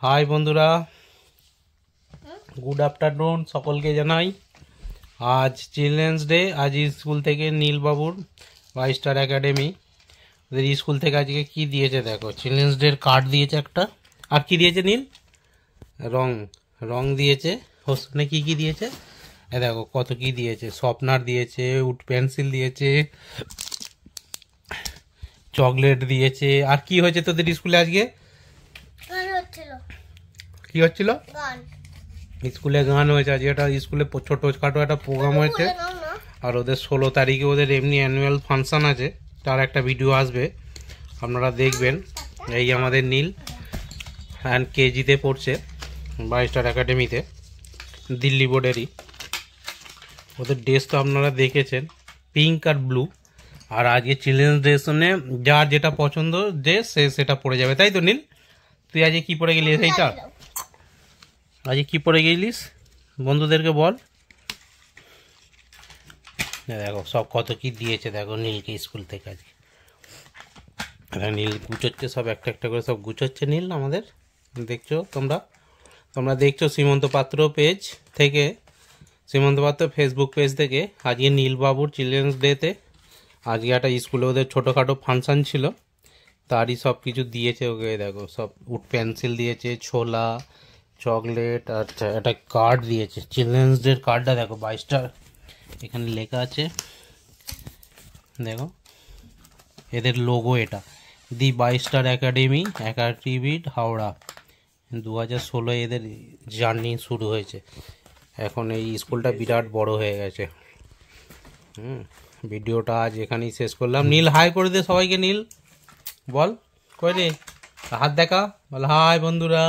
High বন্ধুরা, good afternoon সকলকে জানাই। আজ চিলড্রেন্স ডে। আজ স্কুল থেকে নীলবাবুর 22 স্টার একাডেমি ওদের স্কুল থেকে আজকে কি দিয়েছে দেখো। চিলড্রেন্স ডের কার্ড দিয়েছে একটা, আর কি দিয়েছে নীল? রং রং দিয়েছে। হোস্টেলে কি কি দিয়েছে দেখো, কত কি দিয়েছে। শপনার দিয়েছে, উড পেন্সিল দিয়েছে, চকলেট দিয়েছে। আর কি হয়েছে তোদের স্কুলে আজকে? কি হচ্ছিল? স্কুলে গান হয়েছে আজকে। একটা স্কুলে ছোটোখাটো একটা প্রোগ্রাম হয়েছে। আর ওদের 16 তারিখে ওদের এমনি অ্যানুয়াল ফাংশান আছে, তার একটা ভিডিও আসবে, আপনারা দেখবেন। এই আমাদের নীল অ্যান্ড কেজিতে পড়ছে 22 স্টার একাডেমিতে, দিল্লি বোর্ডেরই। ওদের ড্রেস তো আপনারা দেখেছেন, পিঙ্ক আর ব্লু। আর আজকে চিলড্রেন্স ডে শুনে যার যেটা পছন্দ ড্রেস সে সেটা পরে যাবে, তাই তো নীল? তুই আজকে কি পরে গেলি? সেইটা আজকে কি পরে গেলিস বন্ধুদেরকে বল। দেখো সব কত কি দিয়েছে দেখো নীলকে স্কুল থেকে আজকে। নীল গুছোচ্ছে সব, একটা একটা করে সব গুছোচ্ছে নীল আমাদের। দেখছো তোমরা দেখছো সীমন্ত পাত্র পেজ থেকে, সীমন্ত পাত্র ফেসবুক পেজ থেকে। আজকে নীলবাবুর চিলড্রেন্স ডেতে আজকে একটা স্কুলে ওদের ছোটোখাটো ফাংশান ছিল, তারই সব কিছু দিয়েছে ওকে। দেখো সব উড পেন্সিল দিয়েছে, ছোলা, চকলেট, আর একটা কার্ড দিয়েছে। চিলড্রেন্স ডের কার্ডটা দেখো 22টা এখানে লেখা আছে দেখো, এদের লোগো এটা। দি 22 স্টার একাডেমি হাওড়া 2016 এদের জার্নি শুরু হয়েছে। এখন এই স্কুলটা বিরাট বড় হয়ে গেছে। ভিডিওটা আজ এখানেই শেষ করলাম। নীল হাই করে দে সবাইকে। নীল বল, কই রে? হাত দেখা, বল হাই বন্ধুরা।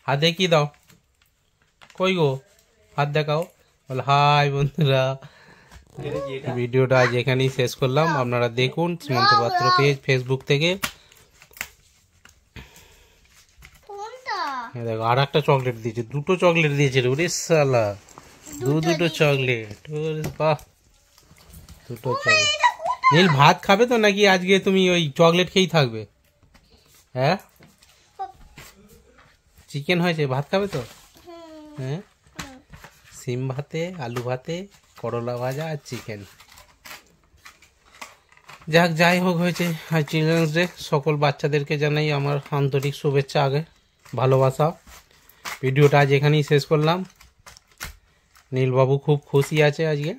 হাত দেখিয়ে দাও, কই গো? হাত দেখাও, বল হাই বন্ধুরা। ভিডিওটা আজ এখানেই শেষ করলাম, আপনারা দেখুন সীমন্ত পাত্র পেজ ফেসবুক থেকে। দেখো আর একটা চকলেট দিয়েছে, দুটো চকলেট দিয়েছে রে। ওরে শালা, দুটো চকলেট। বাহ, দুটো চকলেট। নীল ভাত খাবে তো নাকি আজকে তুমি ওই চকলেট খেয়েই থাকবে? হ্যাঁ, চিকেন হয়েছে, ভাত খাবে তো? হ্যাঁ, সিম ভাতে, আলু ভাতে, করলা ভাজা আর চিকেন। যাই হোক হয়েছে আর চিলড্রেন্স ডে। সকল বাচ্চাদেরকে জানাই আমার আন্তরিক শুভেচ্ছা, আগে ভালোবাসা। ভিডিওটা আজ এখানেই শেষ করলাম। নীলবাবু খুব খুশি আছে আজকে।